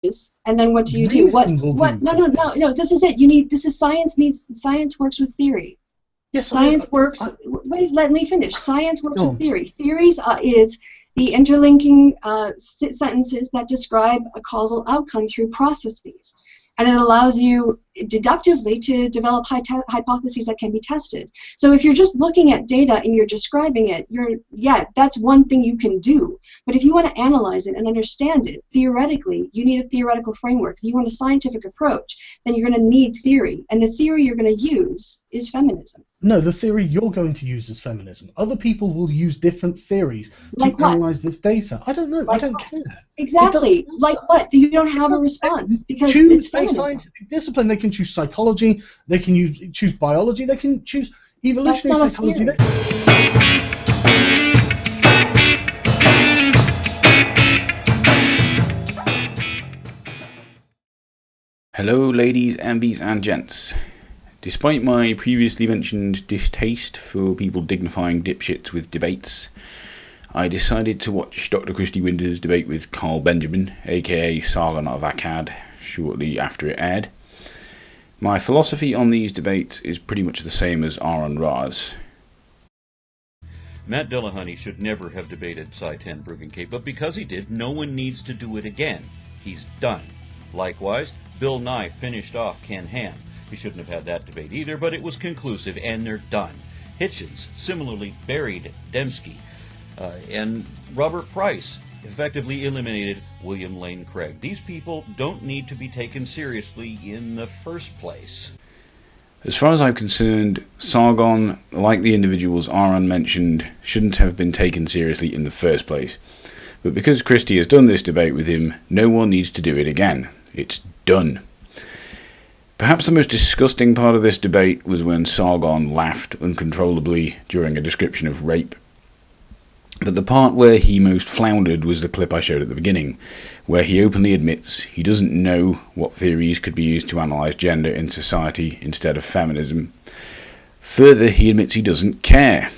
and then what do you do? No, this is it. Science works with theory. Yes, science works. Wait, let me finish. Science works with theory. Theories is the interlinking sentences that describe a causal outcome through processes. And it allows you deductively to develop hypotheses that can be tested. So if you're just looking at data and you're describing it, that's one thing you can do. But if you want to analyze it and understand it, theoretically, you need a theoretical framework. If you want a scientific approach, then you're going to need theory. And the theory you're going to use is feminism. No, the theory you're going to use is feminism. Other people will use different theories to analyze this data. I don't know. I don't care. Exactly. Like what? You don't have a response because it's feminism. Scientific discipline. They can choose psychology. They can choose biology. They can choose evolutionary psychology. Hello ladies, ambies and gents. Despite my previously mentioned distaste for people dignifying dipshits with debates, I decided to watch Dr. Kristi Winters' debate with Carl Benjamin, aka Sargon of Akkad, shortly after it aired. My philosophy on these debates is pretty much the same as Aaron Ra's. Matt Dillahunty should never have debated Psi 10 Bruggencate, but because he did, no one needs to do it again. He's done. Likewise, Bill Nye finished off Ken Ham. He shouldn't have had that debate either, but it was conclusive, and they're done. Hitchens similarly buried Dembski, and Robert Price effectively eliminated William Lane Craig. These people don't need to be taken seriously in the first place. As far as I'm concerned, Sargon, like the individuals Aaron mentioned, shouldn't have been taken seriously in the first place. But because Kristi has done this debate with him, no one needs to do it again. It's done. Perhaps the most disgusting part of this debate was when Sargon laughed uncontrollably during a description of rape. But the part where he most floundered was the clip I showed at the beginning, where he openly admits he doesn't know what theories could be used to analyse gender in society instead of feminism. Further, he admits he doesn't care.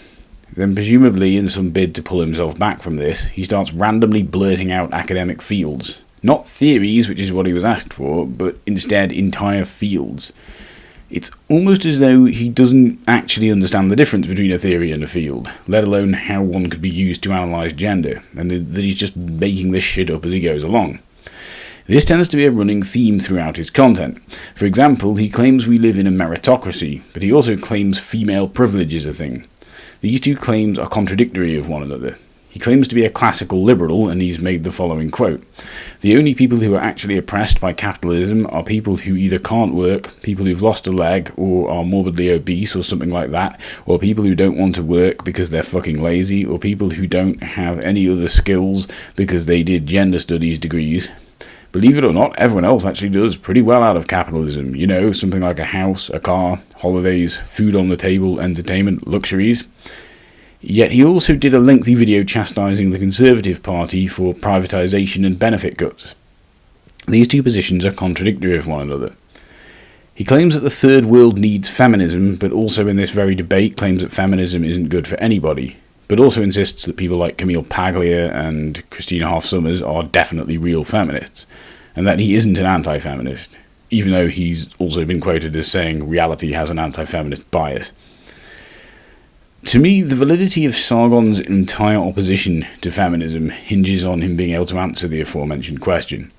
Then presumably, in some bid to pull himself back from this, he starts randomly blurting out academic fields. Not theories, which is what he was asked for, but instead entire fields. It's almost as though he doesn't actually understand the difference between a theory and a field, let alone how one could be used to analyse gender, and that he's just making this shit up as he goes along. This tends to be a running theme throughout his content. For example, he claims we live in a meritocracy, but he also claims female privilege is a thing. These two claims are contradictory of one another. He claims to be a classical liberal, and he's made the following quote: "The only people who are actually oppressed by capitalism are people who either can't work, people who've lost a leg, or are morbidly obese, or something like that, or people who don't want to work because they're fucking lazy, or people who don't have any other skills because they did gender studies degrees. Believe it or not, everyone else actually does pretty well out of capitalism. You know, something like a house, a car, holidays, food on the table, entertainment, luxuries." Yet he also did a lengthy video chastising the Conservative Party for privatisation and benefit cuts. These two positions are contradictory of one another. He claims that the third world needs feminism, but also in this very debate claims that feminism isn't good for anybody, but also insists that people like Camille Paglia and Christina Hoff Sommers are definitely real feminists, and that he isn't an anti-feminist, even though he's also been quoted as saying reality has an anti-feminist bias. To me, the validity of Sargon's entire opposition to feminism hinges on him being able to answer the aforementioned question.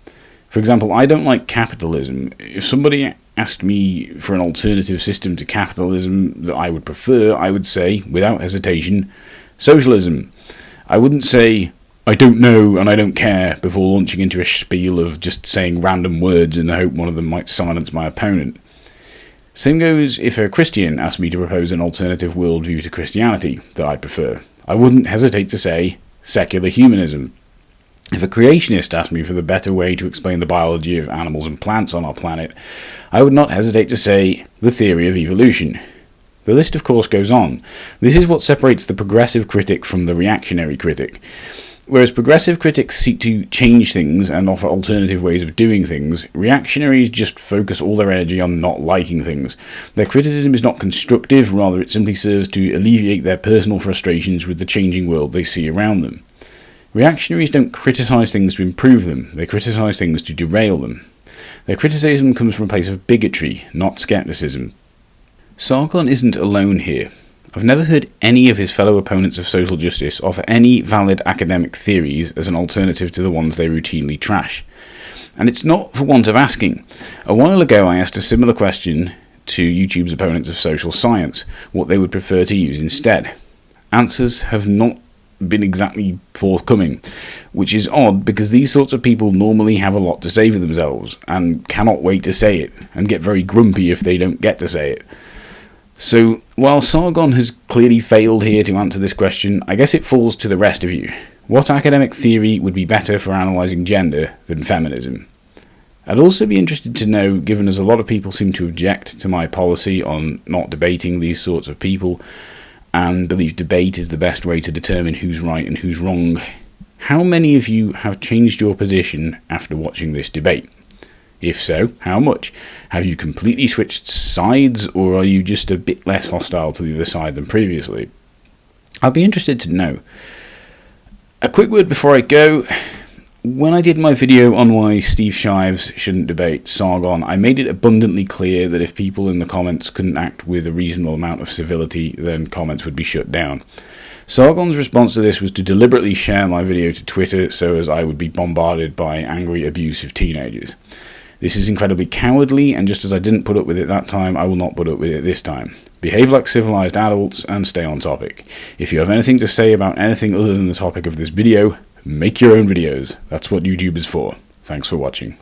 For example, I don't like capitalism. If somebody asked me for an alternative system to capitalism that I would prefer, I would say, without hesitation, socialism. I wouldn't say, I don't know and I don't care, before launching into a spiel of just saying random words in the hope one of them might silence my opponent. Same goes if a Christian asked me to propose an alternative worldview to Christianity that I prefer. I wouldn't hesitate to say secular humanism. If a creationist asked me for the better way to explain the biology of animals and plants on our planet, I would not hesitate to say the theory of evolution. The list of course goes on. This is what separates the progressive critic from the reactionary critic. Whereas progressive critics seek to change things and offer alternative ways of doing things, reactionaries just focus all their energy on not liking things. Their criticism is not constructive, rather it simply serves to alleviate their personal frustrations with the changing world they see around them. Reactionaries don't criticise things to improve them, they criticise things to derail them. Their criticism comes from a place of bigotry, not scepticism. Sargon isn't alone here. I've never heard any of his fellow opponents of social justice offer any valid academic theories as an alternative to the ones they routinely trash. And it's not for want of asking. A while ago I asked a similar question to YouTube's opponents of social science, what they would prefer to use instead. Answers have not been exactly forthcoming, which is odd because these sorts of people normally have a lot to say for themselves and cannot wait to say it, and get very grumpy if they don't get to say it. So, while Sargon has clearly failed here to answer this question, I guess it falls to the rest of you. What academic theory would be better for analysing gender than feminism? I'd also be interested to know, given as a lot of people seem to object to my policy on not debating these sorts of people, and believe debate is the best way to determine who's right and who's wrong, how many of you have changed your position after watching this debate? If so, how much? Have you completely switched sides, or are you just a bit less hostile to the other side than previously? I'd be interested to know. A quick word before I go. When I did my video on why Steve Shives shouldn't debate Sargon, I made it abundantly clear that if people in the comments couldn't act with a reasonable amount of civility, then comments would be shut down. Sargon's response to this was to deliberately share my video to Twitter so as I would be bombarded by angry, abusive teenagers. This is incredibly cowardly, and just as I didn't put up with it that time, I will not put up with it this time. Behave like civilized adults and stay on topic. If you have anything to say about anything other than the topic of this video, make your own videos. That's what YouTube is for. Thanks for watching.